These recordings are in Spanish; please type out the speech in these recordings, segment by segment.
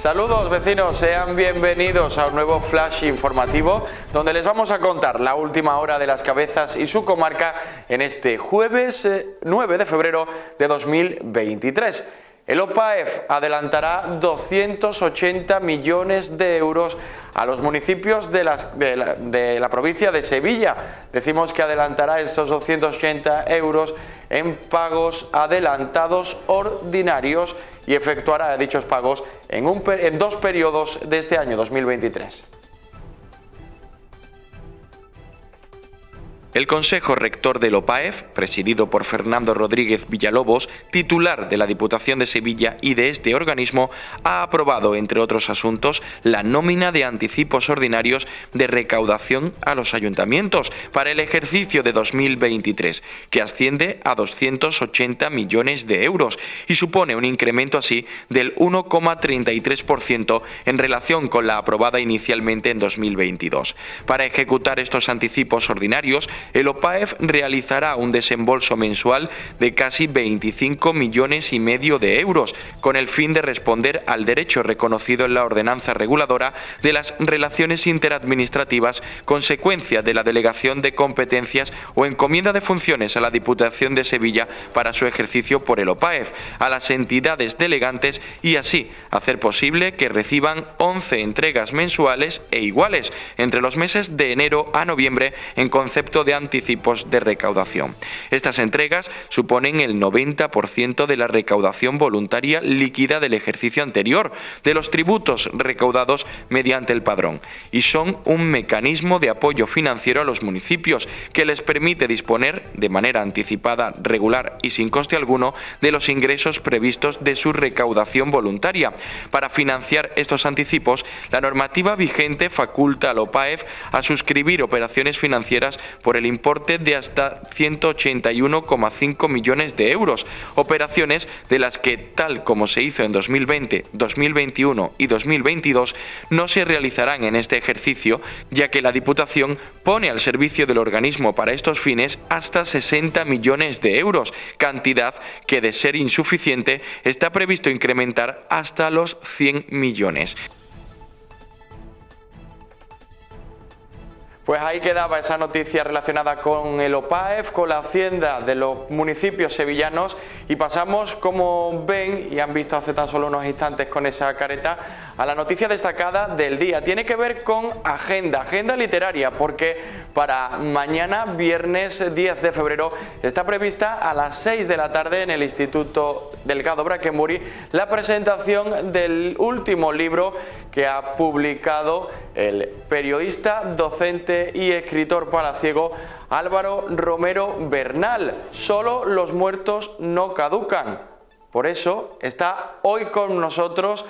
Saludos vecinos, sean bienvenidos a un nuevo flash informativo donde les vamos a contar la última hora de Las Cabezas y su comarca en este jueves 9 de febrero de 2023. El OPAEF adelantará 280 millones de euros a los municipios de la provincia de Sevilla. Decimos que adelantará estos 280 euros en pagos adelantados ordinarios y efectuará dichos pagos en dos periodos de este año 2023. El Consejo Rector del OPAEF, presidido por Fernando Rodríguez Villalobos, titular de la Diputación de Sevilla y de este organismo, ha aprobado, entre otros asuntos, la nómina de anticipos ordinarios de recaudación a los ayuntamientos para el ejercicio de 2023, que asciende a 280 millones de euros y supone un incremento así del 1,33% en relación con la aprobada inicialmente en 2022. Para ejecutar estos anticipos ordinarios, el OPAEF realizará un desembolso mensual de casi 25 millones y medio de euros, con el fin de responder al derecho reconocido en la ordenanza reguladora de las relaciones interadministrativas, consecuencia de la delegación de competencias o encomienda de funciones a la Diputación de Sevilla para su ejercicio por el OPAEF, a las entidades delegantes y así hacer posible que reciban 11 entregas mensuales e iguales entre los meses de enero a noviembre en concepto de anticipos de recaudación. Estas entregas suponen el 90% de la recaudación voluntaria líquida del ejercicio anterior de los tributos recaudados mediante el padrón y son un mecanismo de apoyo financiero a los municipios que les permite disponer de manera anticipada, regular y sin coste alguno de los ingresos previstos de su recaudación voluntaria. Para financiar estos anticipos, la normativa vigente faculta al OPAEF a suscribir operaciones financieras por el importe de hasta 181,5 millones de euros, operaciones de las que, tal como se hizo en 2020, 2021 y 2022, no se realizarán en este ejercicio, ya que la Diputación pone al servicio del organismo para estos fines hasta 60 millones de euros, cantidad que, de ser insuficiente, está previsto incrementar hasta los 100 millones. Pues ahí quedaba esa noticia relacionada con el OPAEF, con la hacienda de los municipios sevillanos y pasamos, como ven y han visto hace tan solo unos instantes con esa careta, a la noticia destacada del día. Tiene que ver con agenda literaria, porque para mañana, viernes 10 de febrero, está prevista a las 6 de la tarde en el Instituto Delgado Braquemuri la presentación del último libro que ha publicado el periodista, docente y escritor palaciego Álvaro Romero Bernal. Solo los muertos no caducan. Por eso está hoy con nosotros.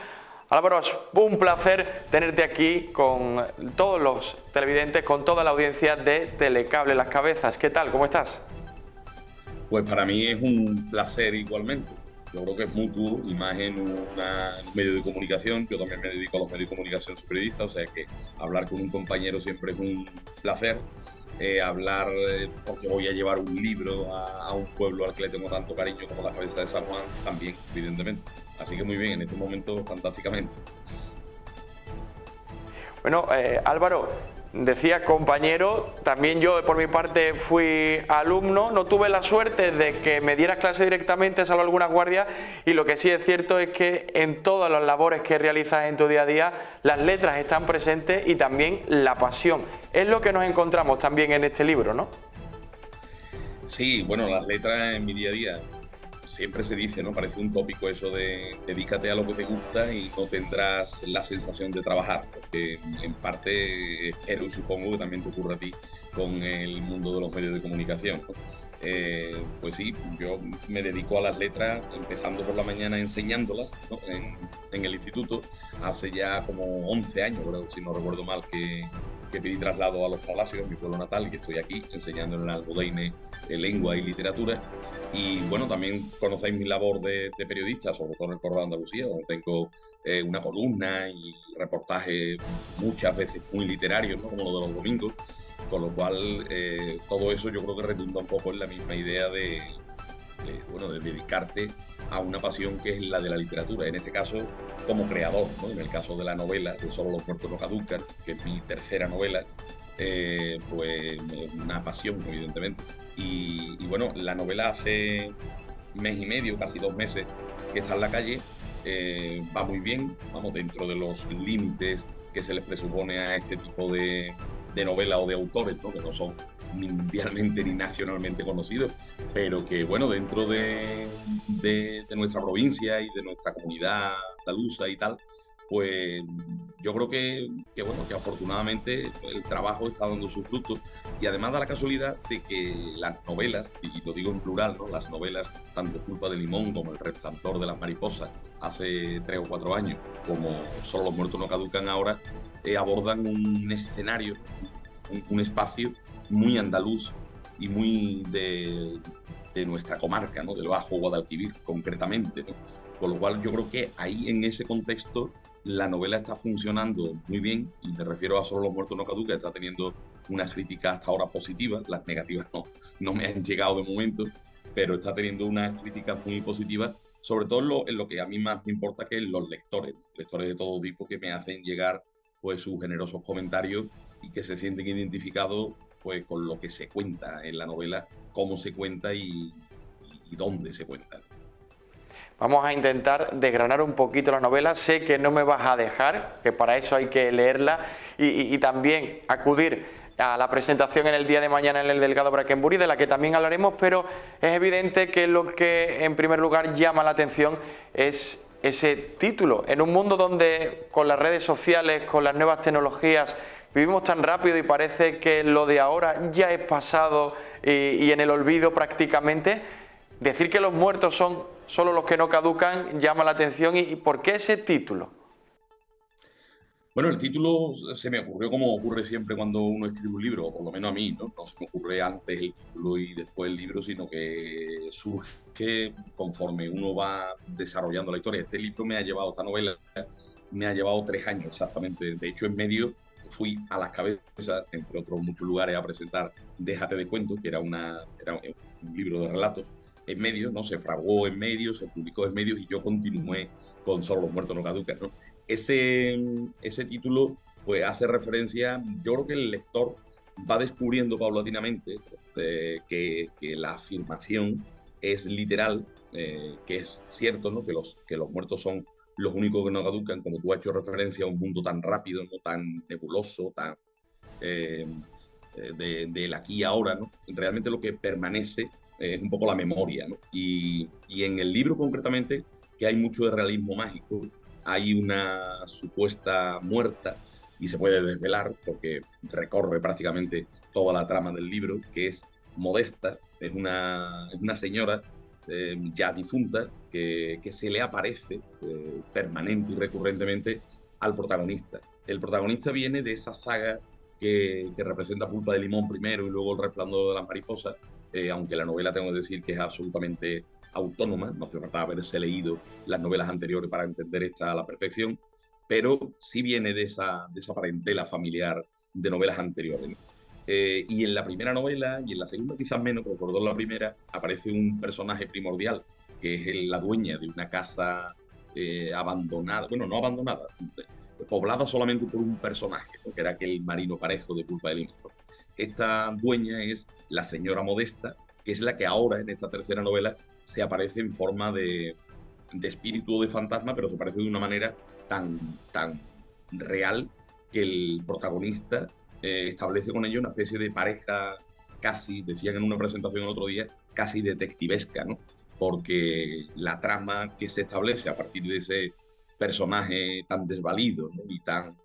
Álvaro, es un placer tenerte aquí con todos los televidentes, con toda la audiencia de Telecable Las Cabezas. ¿Qué tal? ¿Cómo estás? Pues para mí es un placer igualmente. Yo creo que es mutuo, y más en un medio de comunicación. Yo también me dedico a los medios de comunicación, soy periodista, o sea que hablar con un compañero siempre es un placer. Hablar porque voy a llevar un libro a un pueblo al que le tengo tanto cariño como la Cabeza de San Juan, también, evidentemente. Así que muy bien, en este momento fantásticamente. Bueno, Álvaro, decía compañero, también yo por mi parte fui alumno, no tuve la suerte de que me dieras clase directamente, salvo algunas guardias, y lo que sí es cierto es que en todas las labores que realizas en tu día a día, las letras están presentes y también la pasión. Es lo que nos encontramos también en este libro, ¿no? Sí, bueno, las letras en mi día a día. Siempre se dice, ¿no? Parece un tópico eso de dedícate a lo que te gusta y no tendrás la sensación de trabajar, porque en parte espero y supongo que también te ocurre a ti con el mundo de los medios de comunicación, ¿no? Pues sí, yo me dedico a las letras empezando por la mañana enseñándolas, ¿no? en el instituto, hace ya como 11 años, creo, si no recuerdo mal, que pedí traslado a Los Palacios, en mi pueblo natal, y que estoy aquí enseñando en el Almudaine lengua y literatura. Y bueno, también conocéis mi labor de periodista, sobre todo en el Correo de Andalucía, donde tengo una columna y reportajes muchas veces muy literarios, ¿no? Como lo de los domingos, con lo cual todo eso yo creo que redunda un poco en la misma idea de dedicarte a una pasión que es la de la literatura, en este caso como creador, ¿no? En el caso de la novela de Solo los muertos no caducan, que es mi tercera novela, pues es una pasión, evidentemente. Y bueno, la novela hace mes y medio, casi 2 meses, que está en la calle, va muy bien, vamos, dentro de los límites que se les presupone a este tipo de novela o de autores, ¿no? Que no son ni mundialmente ni nacionalmente conocidos, pero que, bueno, dentro de nuestra provincia y de nuestra comunidad andaluza y tal, pues yo creo bueno, que afortunadamente el trabajo está dando sus frutos, y además da la casualidad de que las novelas, y lo digo en plural, ¿no? Las novelas, tanto Pulpa de Limón como El Resplandor de las Mariposas, hace 3 o 4 años, como Solo los muertos no caducan ahora, abordan un escenario, un espacio muy andaluz y muy de nuestra comarca, ¿no? Del Bajo Guadalquivir, concretamente, ¿no? Con lo cual yo creo que ahí, en ese contexto, la novela está funcionando muy bien, y me refiero a Solo los muertos no caducan, está teniendo unas críticas hasta ahora positivas, las negativas no me han llegado de momento, pero está teniendo unas críticas muy positivas, sobre todo en lo que a mí más me importa, que es los lectores de todo tipo, que me hacen llegar pues sus generosos comentarios y que se sienten identificados pues con lo que se cuenta en la novela, cómo se cuenta y dónde se cuenta. Vamos a intentar desgranar un poquito la novela. Sé que no me vas a dejar, que para eso hay que leerla y también acudir a la presentación en el día de mañana en el Delgado Brackenbury, de la que también hablaremos, pero es evidente que lo que en primer lugar llama la atención es ese título. En un mundo donde con las redes sociales, con las nuevas tecnologías, vivimos tan rápido y parece que lo de ahora ya es pasado y en el olvido prácticamente, decir que los muertos son solo los que no caducan llama la atención. ¿Y por qué ese título? Bueno, el título se me ocurrió como ocurre siempre cuando uno escribe un libro, o por lo menos a mí, ¿no? No se me ocurre antes el título y después el libro, sino que surge conforme uno va desarrollando la historia. Esta novela me ha llevado 3 años exactamente. De hecho, en medio fui a las cabezas, entre otros muchos lugares, a presentar Déjate de cuentos, que era un libro de relatos. En medio, ¿no? Se fraguó en medio, se publicó en medio, y yo continué con Solo los muertos no caducan, ¿no? Ese título pues hace referencia, yo creo que el lector va descubriendo paulatinamente que la afirmación es literal, que es cierto, ¿no? Que los muertos son los únicos que no caducan, como tú has hecho referencia a un mundo tan rápido, ¿no? Tan nebuloso, tan del aquí y ahora, ¿no? Realmente lo que permanece es un poco la memoria, ¿no? Y en el libro concretamente, que hay mucho de realismo mágico, hay una supuesta muerta, y se puede desvelar porque recorre prácticamente toda la trama del libro, que es Modesta. Es una señora ya difunta que se le aparece permanente y recurrentemente al protagonista. El protagonista viene de esa saga que representa Pulpa de Limón primero y luego El Resplandor de las Mariposas, aunque la novela, tengo que decir, que es absolutamente autónoma, no hace falta haberse leído las novelas anteriores para entender esta a la perfección, pero sí viene de esa parentela familiar de novelas anteriores, ¿no? Y en la primera novela, y en la segunda quizás menos, pero sobre todo en la primera, aparece un personaje primordial, que es la dueña de una casa abandonada, bueno, no abandonada, poblada solamente por un personaje, ¿no? Que era aquel marino Parejo de Pulpa de Limón. Esta dueña es la señora Modesta, que es la que ahora, en esta tercera novela, se aparece en forma de espíritu o de fantasma, pero se aparece de una manera tan real que el protagonista establece con ella una especie de pareja casi, decían en una presentación el otro día, casi detectivesca, ¿no? Porque la trama que se establece a partir de ese personaje tan desvalido, ¿no? Y tan,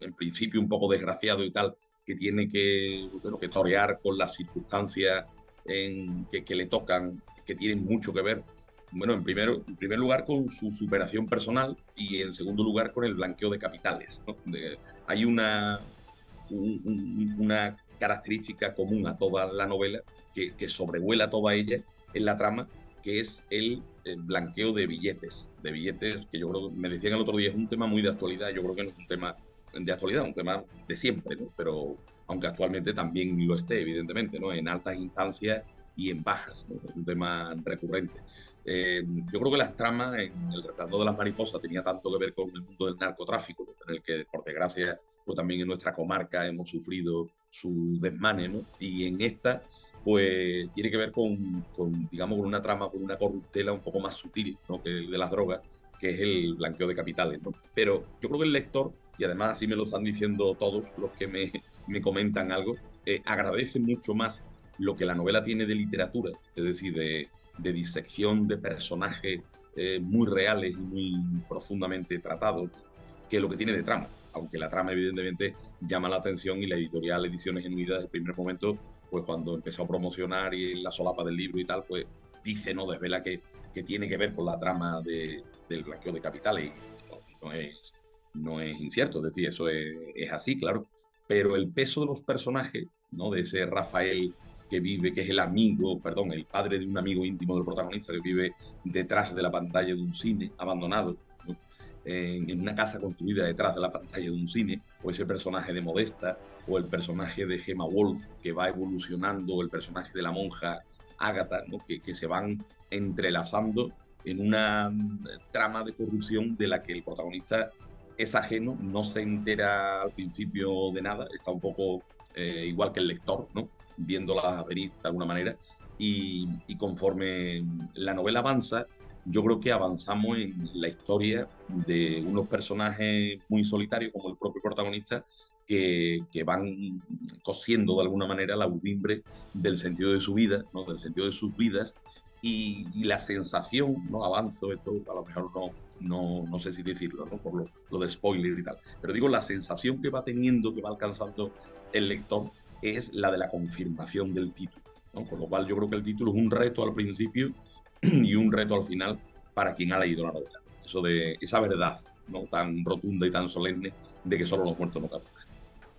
en principio, un poco desgraciado y tal, que tiene que torear con las circunstancias que le tocan, que tienen mucho que ver, bueno, en primer lugar con su superación personal, y en segundo lugar con el blanqueo de capitales, ¿no? Hay una característica común a toda la novela que sobrevuela toda ella en la trama, que es el blanqueo de billetes, que yo creo, me decían el otro día, es un tema muy de actualidad. Yo creo que no es un tema de actualidad, un tema de siempre, ¿no? Pero aunque actualmente también lo esté, evidentemente, ¿no? En altas instancias y en bajas, ¿no? Es un tema recurrente. Yo creo que las tramas en El Resplandor de las Mariposas tenía tanto que ver con el mundo del narcotráfico, ¿no? En el que, por desgracia, pues también en nuestra comarca hemos sufrido su desmane, ¿no? Y en esta, pues tiene que ver digamos, con una trama, con una corruptela un poco más sutil, ¿no? Que el de las drogas, que es el blanqueo de capitales, ¿no? Pero yo creo que el lector, y además así me lo están diciendo todos los que me comentan algo, agradece mucho más lo que la novela tiene de literatura, es decir, de disección de personajes muy reales y muy profundamente tratados, que lo que tiene de trama. Aunque la trama evidentemente llama la atención, y la editorial Ediciones Unidas desde el primer momento, pues cuando empezó a promocionar y en la solapa del libro y tal, pues dice, no desvela que tiene que ver con la trama del blanqueo de capitales, y no es incierto, es decir, eso es así, claro, pero el peso de los personajes, ¿no? De ese Rafael que vive, que es el amigo, perdón, el padre de un amigo íntimo del protagonista, que vive detrás de la pantalla de un cine abandonado, ¿no? En una casa construida detrás de la pantalla de un cine, o ese personaje de Modesta, o el personaje de Gemma Wolf, que va evolucionando, o el personaje de la monja Ágata, ¿no? Que se van entrelazando en una trama de corrupción de la que el protagonista es ajeno, no se entera al principio de nada, está un poco igual que el lector, ¿no? Viéndolas venir de alguna manera, y conforme la novela avanza, yo creo que avanzamos en la historia de unos personajes muy solitarios, como el propio protagonista, que van cosiendo de alguna manera la urdimbre del sentido de su vida, ¿no? Del sentido de sus vidas, y la sensación, ¿no? Avanzo, esto a lo mejor no sé si decirlo, ¿no? Por lo de spoiler y tal, pero digo, la sensación que va teniendo, que va alcanzando el lector, es la de la confirmación del título, ¿no? Con lo cual yo creo que el título es un reto al principio y un reto al final para quien ha leído la novela. Eso de esa verdad, ¿no? Tan rotunda y tan solemne de que solo los muertos no caducan.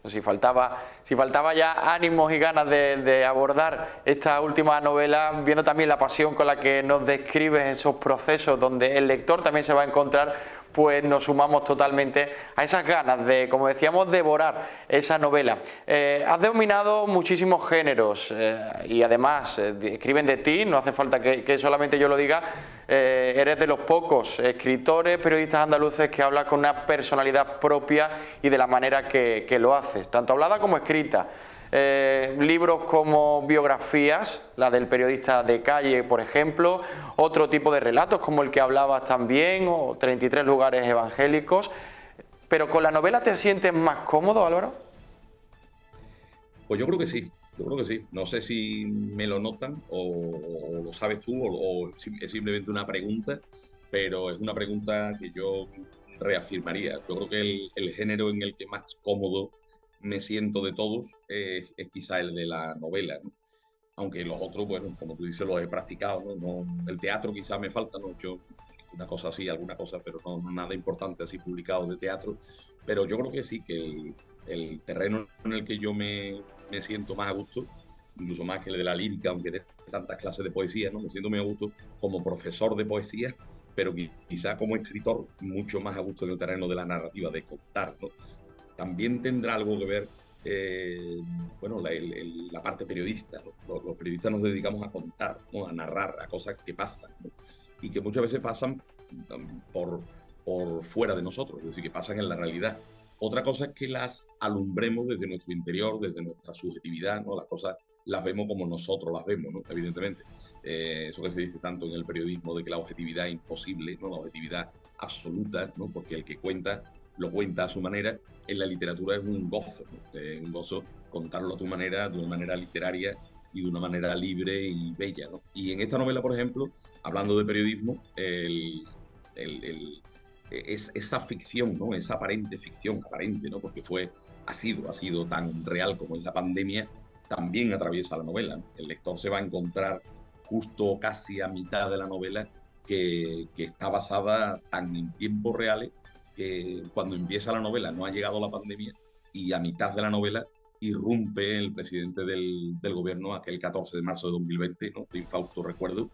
Si faltaba ya ánimos y ganas de abordar esta última novela, viendo también la pasión con la que nos describes esos procesos donde el lector también se va a encontrar, pues nos sumamos totalmente a esas ganas de, como decíamos, devorar esa novela. Has dominado muchísimos géneros y además escriben de ti, no hace falta que solamente yo lo diga, eres de los pocos escritores, periodistas andaluces que hablan con una personalidad propia y de la manera que lo haces, tanto hablada como escrita. Libros como biografías, la del periodista de calle, por ejemplo, otro tipo de relatos como el que hablabas también, o 33 lugares evangélicos. ¿Pero con la novela te sientes más cómodo, Álvaro? Pues yo creo que sí, yo creo que sí. No sé si me lo notan o lo sabes tú, o es simplemente una pregunta, pero es una pregunta que yo reafirmaría. Yo creo que el género en el que más cómodo me siento de todos es quizá el de la novela, ¿no? Aunque los otros, bueno, como tú dices, los he practicado, ¿no? El teatro quizá me falta, ¿no? Yo una cosa así, alguna cosa, pero no nada importante así publicado de teatro. Pero yo creo que sí, que el terreno en el que yo me siento más a gusto, incluso más que el de la lírica, aunque de tantas clases de poesía, ¿no? Me siento muy a gusto como profesor de poesía, pero quizá como escritor mucho más a gusto en el terreno de la narrativa, de contar, ¿no? También tendrá algo que ver, bueno, la parte periodista, ¿no? Los periodistas nos dedicamos a contar, ¿no? A narrar, a cosas que pasan, ¿no? Y que muchas veces pasan por fuera de nosotros, es decir, que pasan en la realidad. Otra cosa es que las alumbremos desde nuestro interior, desde nuestra subjetividad, ¿no? Las cosas las vemos como nosotros las vemos, ¿no? Evidentemente. Eso que se dice tanto en el periodismo de que la objetividad es imposible, ¿no? La objetividad absoluta, ¿no? Porque el que cuenta lo cuenta a su manera. En la literatura es un gozo, ¿no? Un gozo contarlo a tu manera, de una manera literaria y de una manera libre y bella, ¿no? Y en esta novela, por ejemplo, hablando de periodismo, esa ficción, ¿no? Esa aparente ficción, aparente, ¿no? Porque ha sido tan real como es la pandemia, también atraviesa la novela, ¿no? El lector se va a encontrar justo casi a mitad de la novela que está basada tan en tiempos reales que cuando empieza la novela no ha llegado la pandemia, y a mitad de la novela irrumpe el presidente del gobierno aquel 14 de marzo de 2020, ¿no? De infausto recuerdo,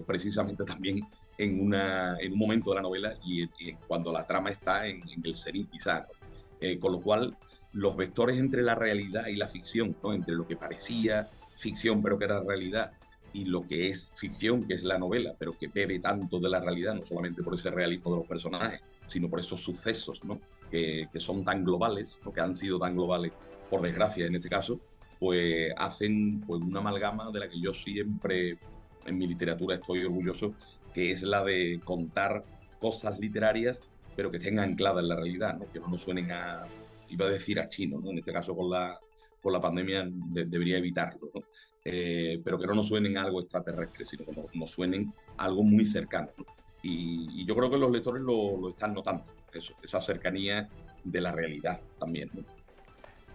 precisamente también en un momento de la novela y cuando la trama está en el cenit quizá, ¿no? Con lo cual los vectores entre la realidad y la ficción, ¿no? Entre lo que parecía ficción pero que era realidad, y lo que es ficción, que es la novela, pero que bebe tanto de la realidad, no solamente por ese realismo de los personajes, sino por esos sucesos, ¿no? Que son tan globales, o que han sido tan globales, por desgracia en este caso, pues hacen pues, una amalgama de la que yo siempre en mi literatura estoy orgulloso, que es la de contar cosas literarias, pero que estén ancladas en la realidad, ¿no? Que no nos suenen a, iba a decir a chino, ¿no? En este caso con la pandemia debería evitarlo, ¿no? Pero que no nos suenen a algo extraterrestre, sino que nos suenen a algo muy cercano, ¿no? Y yo creo que los lectores lo están notando, eso, esa cercanía de la realidad también, ¿no?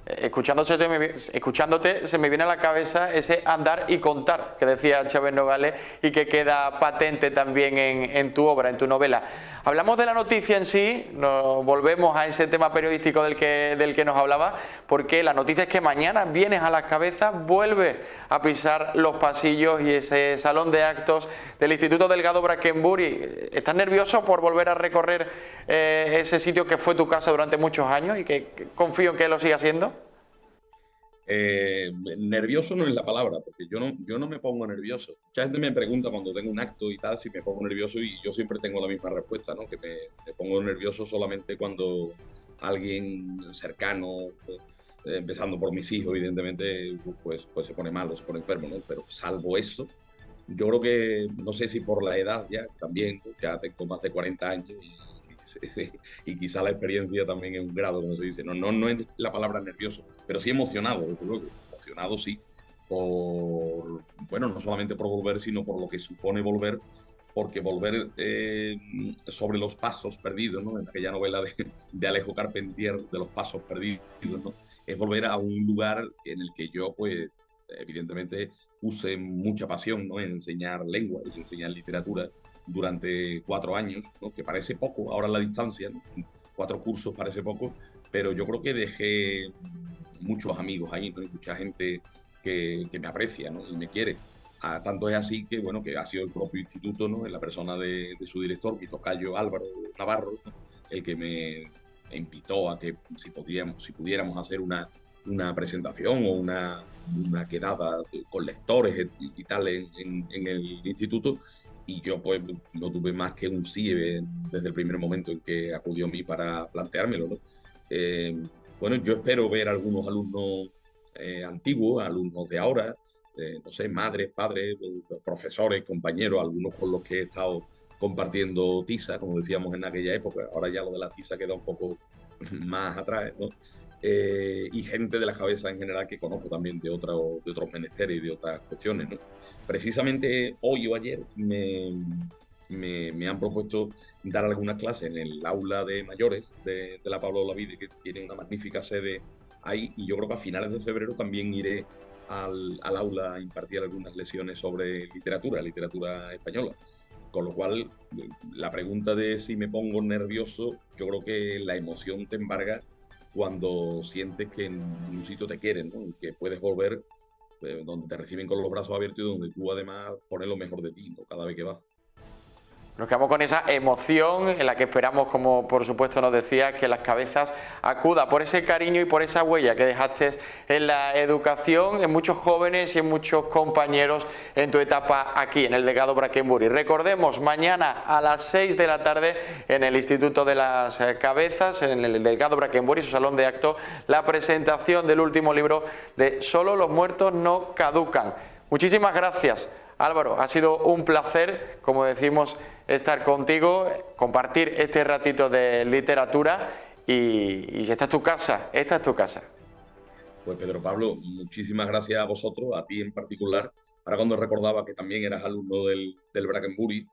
Escuchándote se me viene a la cabeza ese andar y contar que decía Chávez Nogales y que queda patente también en tu obra, en tu novela. Hablamos de la noticia en sí, nos volvemos a ese tema periodístico del que nos hablaba, porque la noticia es que mañana vienes a las cabezas, vuelves a pisar los pasillos y ese salón de actos del Instituto Delgado Brackenbury. ¿Estás nervioso por volver a recorrer ese sitio que fue tu casa durante muchos años y que confío en que lo siga siendo? Nervioso no es la palabra, porque yo no me pongo nervioso. Mucha gente me pregunta cuando tengo un acto y tal si me pongo nervioso y yo siempre tengo la misma respuesta, ¿no? Que me pongo nervioso solamente cuando alguien cercano, empezando por mis hijos, evidentemente, pues se pone malo, se pone enfermo, ¿no? Pero salvo eso, yo creo que, no sé si por la edad ya, también, ya tengo más de 40 años y quizá la experiencia también es un grado, como se dice. No es la palabra nervioso, pero sí emocionado, desde luego. Emocionado sí, por, bueno, no solamente por volver, sino por lo que supone volver, porque volver sobre los pasos perdidos, ¿no? En aquella novela de Alejo Carpentier, de los pasos perdidos, ¿no? Es volver a un lugar en el que yo, pues, evidentemente puse mucha pasión, ¿no? En enseñar lengua y enseñar literatura durante 4 años, ¿no? Que parece poco ahora en la distancia, ¿no? 4 cursos parece poco, pero yo creo que dejé muchos amigos ahí, ¿no? Y mucha gente que me aprecia, ¿no? Y me quiere. Tanto es así que, bueno, que ha sido el propio instituto, ¿no? En la persona de su director, mi tocayo Álvaro Navarro, ¿no? El que me invitó a que si pudiéramos hacer una presentación o una quedada con lectores y tal en el instituto, y yo pues no tuve más que un sí desde el primer momento en que acudió a mí para planteármelo, ¿no? Bueno, yo espero ver algunos alumnos antiguos, alumnos de ahora, no sé, madres, padres, profesores, compañeros, algunos con los que he estado compartiendo tiza, como decíamos en aquella época. Ahora ya lo de la tiza queda un poco más atrás, ¿no? Y gente de la cabeza en general que conozco también de otros menesteres y de otras cuestiones, ¿no? Precisamente hoy o ayer me han propuesto dar algunas clases en el aula de mayores de la Pablo Olavide, que tiene una magnífica sede ahí, y yo creo que a finales de febrero también iré al aula a impartir algunas lecciones sobre literatura española. Con lo cual, la pregunta de si me pongo nervioso, yo creo que la emoción te embarga cuando sientes que en un sitio te quieren, ¿no? Y que puedes volver donde te reciben con los brazos abiertos y donde tú además pones lo mejor de ti, ¿no? Cada vez que vas. Nos quedamos con esa emoción en la que esperamos, como por supuesto nos decías, que las cabezas acuda por ese cariño y por esa huella que dejaste en la educación, en muchos jóvenes y en muchos compañeros en tu etapa aquí, en el Delgado Brackenbury. Recordemos, mañana a las 6 de la tarde en el Instituto de las Cabezas, en el Delgado Brackenbury, su salón de actos, la presentación del último libro de Solo los muertos no caducan. Muchísimas gracias, Álvaro, ha sido un placer, como decimos, estar contigo, compartir este ratito de literatura y esta es tu casa, esta es tu casa. Pues Pedro Pablo, muchísimas gracias a vosotros, a ti en particular. Ahora cuando recordaba que también eras alumno del Brackenbury,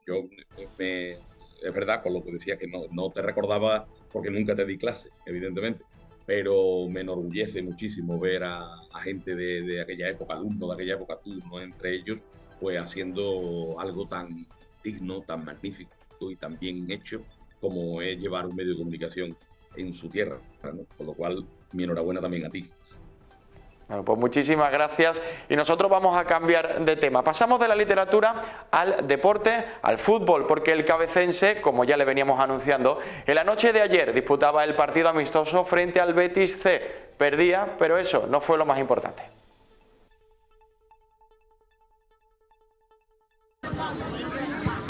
es verdad con lo que decía que no te recordaba porque nunca te di clase, evidentemente, pero me enorgullece muchísimo ver a gente de aquella época, alumnos de aquella época, tú, ¿no? Entre ellos, pues haciendo algo tan digno, tan magnífico y tan bien hecho como es llevar un medio de comunicación en su tierra, ¿no? Con lo cual, mi enhorabuena también a ti. Bueno, pues muchísimas gracias y nosotros vamos a cambiar de tema. Pasamos de la literatura al deporte, al fútbol, porque el cabecense, como ya le veníamos anunciando, en la noche de ayer disputaba el partido amistoso frente al Betis C. Perdía, pero eso no fue lo más importante.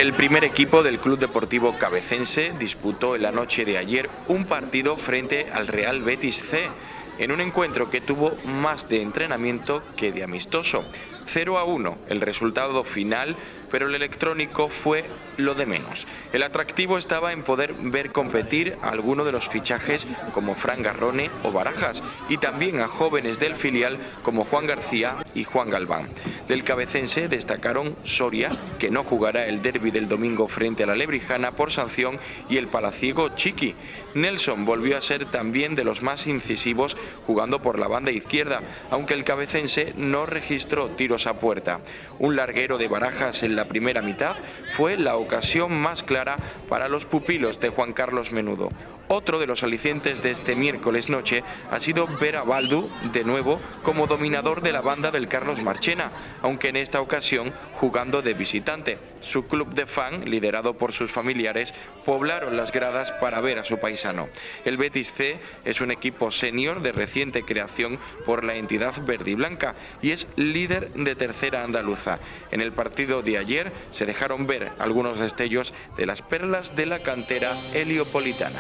El primer equipo del Club Deportivo Cabecense disputó en la noche de ayer un partido frente al Real Betis C, en un encuentro que tuvo más de entrenamiento que de amistoso. 0-1 el resultado final, pero el electrónico fue lo de menos. El atractivo estaba en poder ver competir a alguno de los fichajes como Fran Garrone o Barajas, y también a jóvenes del filial como Juan García y Juan Galván. Del cabecense destacaron Soria, que no jugará el derbi del domingo frente a la Lebrijana por sanción, y el palaciego Chiqui. Nelson volvió a ser también de los más incisivos jugando por la banda izquierda, aunque el cabecense no registró tiros a puerta. Un larguero de Barajas en la primera mitad fue la ocasión más clara para los pupilos de Juan Carlos Menudo. Otro de los alicientes de este miércoles noche ha sido ver a Baldu de nuevo como dominador de la banda del Carlos Marchena, aunque en esta ocasión jugando de visitante. Su club de fan, liderado por sus familiares, poblaron las gradas para ver a su paisano. El Betis C es un equipo senior de reciente creación por la entidad verde y blanca y es líder de tercera andaluza. En el partido de ayer se dejaron ver algunos destellos de las perlas de la cantera heliopolitana.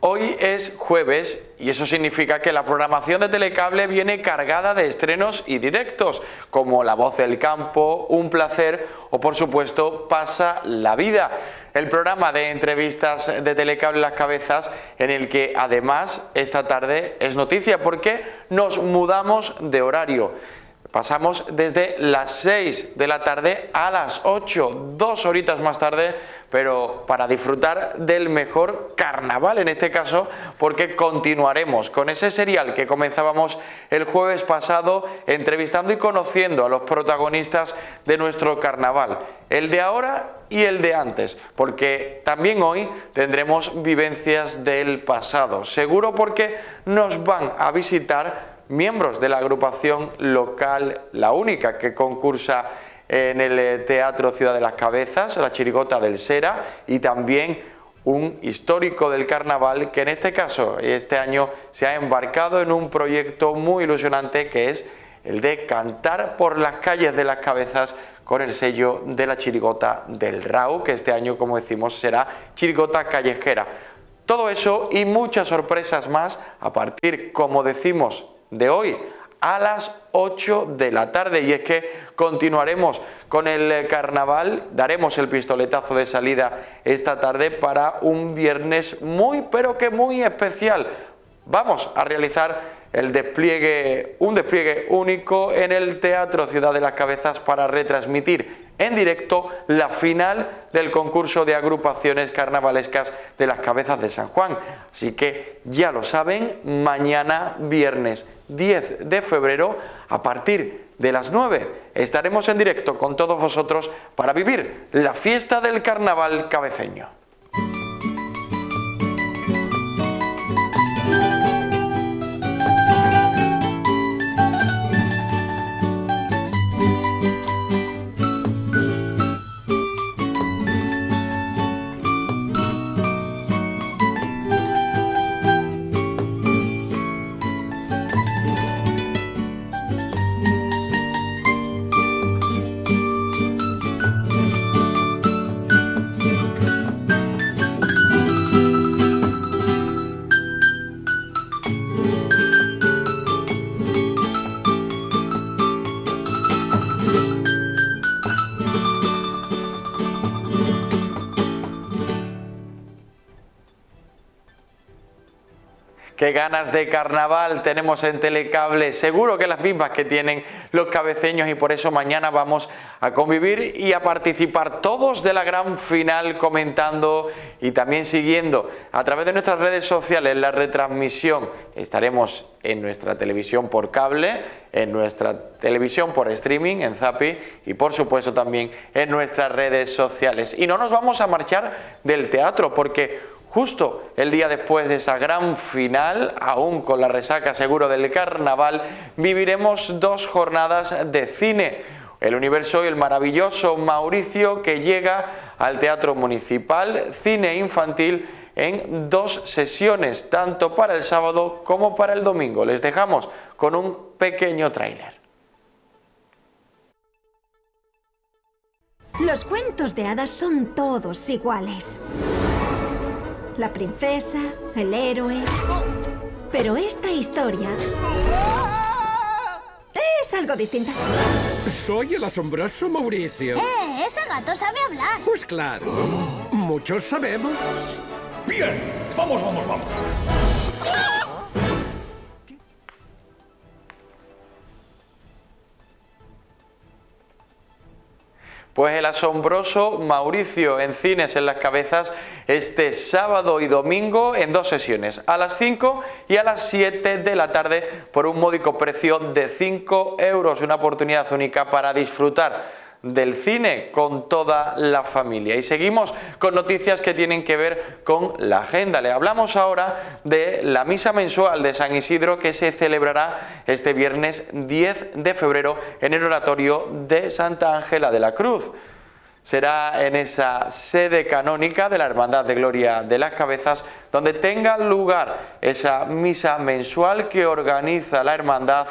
Hoy es jueves y eso significa que la programación de Telecable viene cargada de estrenos y directos, como La Voz del Campo, Un Placer o, por supuesto, Pasa la Vida, el programa de entrevistas de Telecable Las Cabezas, en el que además esta tarde es noticia porque nos mudamos de horario. Pasamos desde las 6 de la tarde a las 8, 2 horitas más tarde, pero para disfrutar del mejor carnaval en este caso, porque continuaremos con ese serial que comenzábamos el jueves pasado, entrevistando y conociendo a los protagonistas de nuestro carnaval, el de ahora y el de antes, porque también hoy tendremos vivencias del pasado, seguro porque nos van a visitar miembros de la agrupación local La Única, que concursa en el Teatro Ciudad de las Cabezas, la Chirigota del Sera, y también un histórico del carnaval que en este caso, este año, se ha embarcado en un proyecto muy ilusionante que es el de cantar por las calles de las Cabezas con el sello de la Chirigota del Rau, que este año, como decimos, será Chirigota Callejera. Todo eso y muchas sorpresas más a partir, como decimos, de hoy a las 8 de la tarde, y es que continuaremos con el carnaval, daremos el pistoletazo de salida esta tarde para un viernes muy pero que muy especial. Vamos a realizar un despliegue único en el Teatro Ciudad de las Cabezas para retransmitir en directo la final del concurso de agrupaciones carnavalescas de las Cabezas de San Juan. Así que ya lo saben, mañana viernes 10 de febrero a partir de las 9 estaremos en directo con todos vosotros para vivir la fiesta del carnaval cabeceño. qué ganas de carnaval tenemos en Telecable, seguro que las mismas que tienen los cabeceños, y por eso mañana vamos a convivir y a participar todos de la gran final, comentando y también siguiendo a través de nuestras redes sociales la retransmisión. Estaremos en nuestra televisión por cable, en nuestra televisión por streaming, en Zapi, y por supuesto también en nuestras redes sociales. Y no nos vamos a marchar del teatro, porque justo el día después de esa gran final, aún con la resaca seguro del carnaval, viviremos 2 jornadas de cine. El Universo y el maravilloso Mauricio, que llega al Teatro Municipal, cine infantil en 2 sesiones, tanto para el sábado como para el domingo. Les dejamos con un pequeño tráiler. Los cuentos de hadas son todos iguales. La princesa, el héroe... Pero esta historia es algo distinta. Soy el asombroso Mauricio. Ese gato sabe hablar. Pues claro, muchos sabemos. Bien, vamos. Pues el asombroso Mauricio en Cines en las Cabezas este sábado y domingo en 2 sesiones, a las 5 y a las 7 de la tarde por un módico precio de 5 euros, una oportunidad única para disfrutar del cine con toda la familia. Y seguimos con noticias que tienen que ver con la agenda. Le hablamos ahora de la misa mensual de San Isidro, que se celebrará este viernes 10 de febrero en el oratorio de Santa Ángela de la Cruz. Será en esa sede canónica de la Hermandad de Gloria de las Cabezas donde tenga lugar esa misa mensual que organiza la hermandad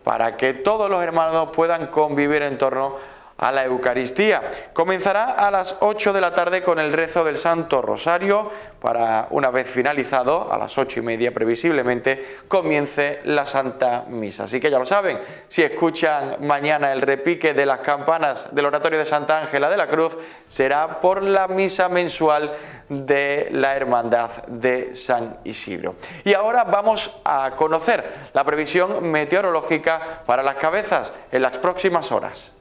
para que todos los hermanos puedan convivir en torno a la Eucaristía. Comenzará a las 8 de la tarde con el rezo del Santo Rosario, para, una vez finalizado, a las 8:30 previsiblemente, comience la Santa Misa. Así que ya lo saben, si escuchan mañana el repique de las campanas del oratorio de Santa Ángela de la Cruz, será por la misa mensual de la Hermandad de San Isidro. Y ahora vamos a conocer la previsión meteorológica para las Cabezas en las próximas horas.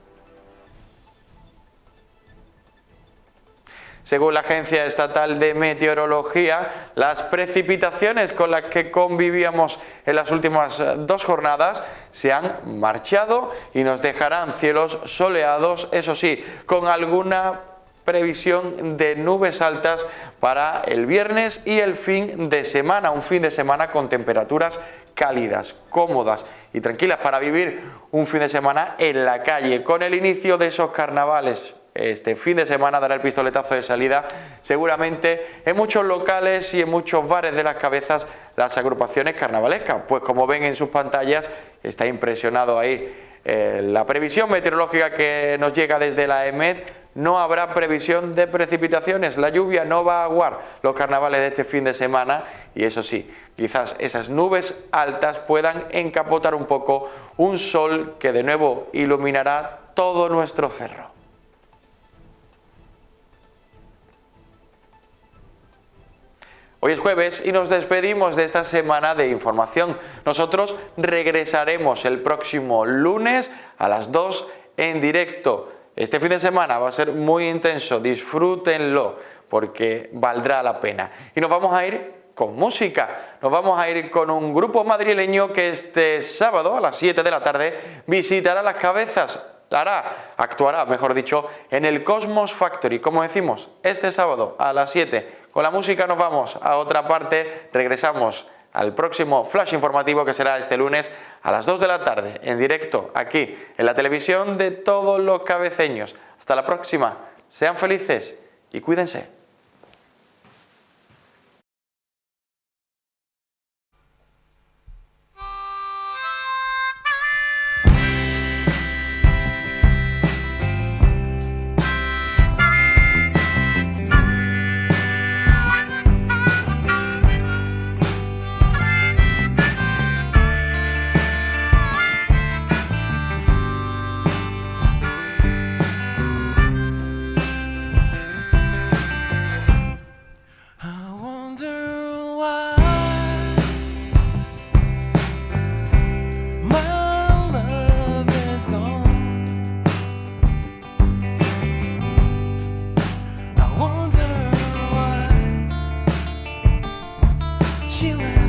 Según la Agencia Estatal de Meteorología, las precipitaciones con las que convivíamos en las últimas 2 jornadas se han marchado y nos dejarán cielos soleados, eso sí, con alguna previsión de nubes altas para el viernes y el fin de semana, un fin de semana con temperaturas cálidas, cómodas y tranquilas para vivir un fin de semana en la calle, con el inicio de esos carnavales. Este fin de semana dará el pistoletazo de salida seguramente en muchos locales y en muchos bares de las Cabezas las agrupaciones carnavalescas, pues como ven en sus pantallas está impresionado ahí. La previsión meteorológica que nos llega desde la EMET: no habrá previsión de precipitaciones, la lluvia no va a aguar los carnavales de este fin de semana, y eso sí, quizás esas nubes altas puedan encapotar un poco un sol que de nuevo iluminará todo nuestro cerro. Hoy es jueves y nos despedimos de esta semana de información. Nosotros regresaremos el próximo lunes a las 2 en directo. Este fin de semana va a ser muy intenso, disfrútenlo porque valdrá la pena. Y nos vamos a ir con música, nos vamos a ir con un grupo madrileño que este sábado a las 7 de la tarde visitará las Cabezas. Actuará, mejor dicho, en el Cosmos Factory, como decimos, este sábado a las 7. Con la música nos vamos a otra parte, regresamos al próximo flash informativo que será este lunes a las 2 de la tarde, en directo, aquí, en la televisión de todos los cabeceños. Hasta la próxima, sean felices y cuídense. Chile.